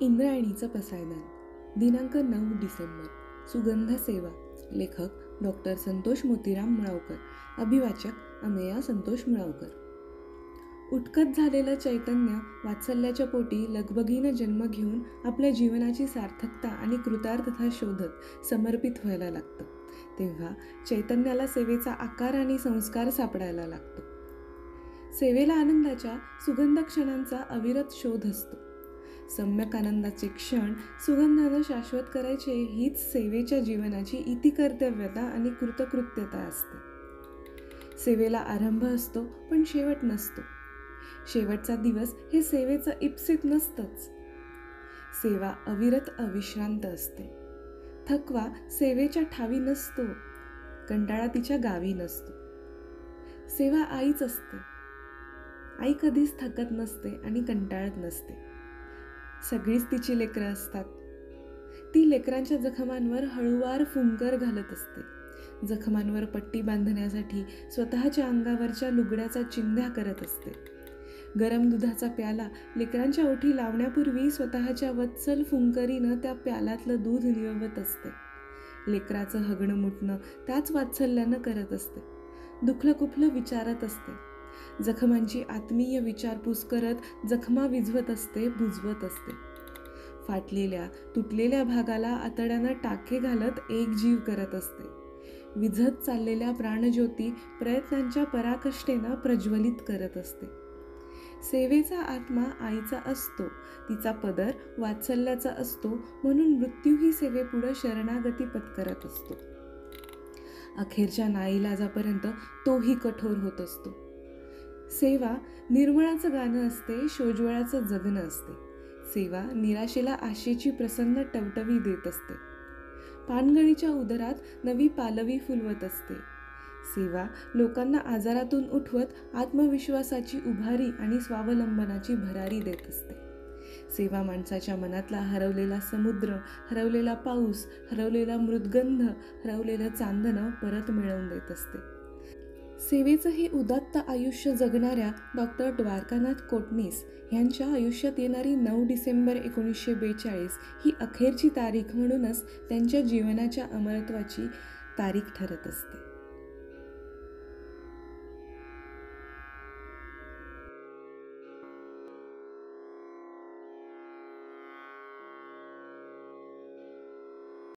इंद्रायणीचं पसायदान. दिनांक 9 डिसेंबर. सुगंध सेवा. लेखक डॉक्टर संतोष मोतीराम मुळावकर. अभिवाचक अमेया संतोष मुळावकर. उटकत झालेलं चैतन्य वात्सल्याच्या पोटी लगबगीनं जन्म घेऊन आपल्या जीवनाची सार्थकता आणि कृतार्थता शोधत समर्पित व्हायला लागतं. तेव्हा चैतन्याला सेवेचा आकार आणि संस्कार सापडायला लागतो. सेवेला आनंदाच्या सुगंध क्षणांचा अविरत शोध असतो. सम्यक आनंदाचे क्षण सुगंधानं शाश्वत करायचे हीच सेवेच्या जीवनाची इतिकर्तव्यता आणि कृतकृत्यता असते. सेवेला आरंभ असतो पण शेवट नसतो. शेवटचा दिवस हे सेवेचं इप्सित नसतंच. सेवा अविरत अविश्रांत असते. थकवा सेवेच्या ठावी नसतो, कंटाळा तिच्या गावी नसतो. सेवा आईच असते. आई कधीच थकत नसते आणि कंटाळत नसते. सगळीच तिची लेकरं असतात. ती लेकरांच्या जखमांवर हळूवार फुंकर घालत असते. जखमांवर पट्टी बांधण्यासाठी स्वतःच्या अंगावरच्या लुगड्याचा चिंध्या करत असते. गरम दुधाचा प्याला लेकरांच्या ओठी लावण्यापूर्वी स्वतःच्या वत्सल फुंकरीनं त्या प्यालातलं दूध निववत असते. लेकराचं हगणं मुठणं त्याच वात्सल्यानं करत असते. दुखलं कुठलं विचारत असते. जखमांची आत्मीय विचारपूस करत जखमा विझवत असते, बुजवत असते. फाटलेल्या तुटलेल्या भागाला आतड्यानं टाके घालत एक जीव करत असते. विझत चाललेल्या प्राणज्योती प्रयत्नांच्या पराकष्टेनं प्रज्वलित करत असते. सेवेचा आत्मा आईचा असतो, तिचा पदर वात्सल्याचा असतो, म्हणून मृत्यूही सेवेपुढं शरणागती पत्करत असतो. अखेरच्या नाईलाजापर्यंत तोही कठोर होत असतो. सेवा निर्मळाचं गाणं असते, सोज्वळाचं जगणं असते. सेवा निराशेला आशेची प्रसन्न टवटवी देत असते. पानगळीच्या उदरात नवी पालवी फुलवत असते. सेवा लोकांना आजारातून उठवत आत्मविश्वासाची उभारी आणि स्वावलंबनाची भरारी देत असते. सेवा माणसाच्या मनातला हरवलेला समुद्र, हरवलेला पाऊस, हरवलेला मृद्गंध, हरवलेलं चांदणं परत मिळवून देत असते. सेवेचं हे उदात्त आयुष्य जगणाऱ्या डॉक्टर द्वारकानाथ कोटणीस यांच्या आयुष्यात येणारी 9 डिसेंबर 1942 ही अखेरची तारीख म्हणूनच त्यांच्या जीवनाच्या अमरत्वाची तारीख ठरत असते.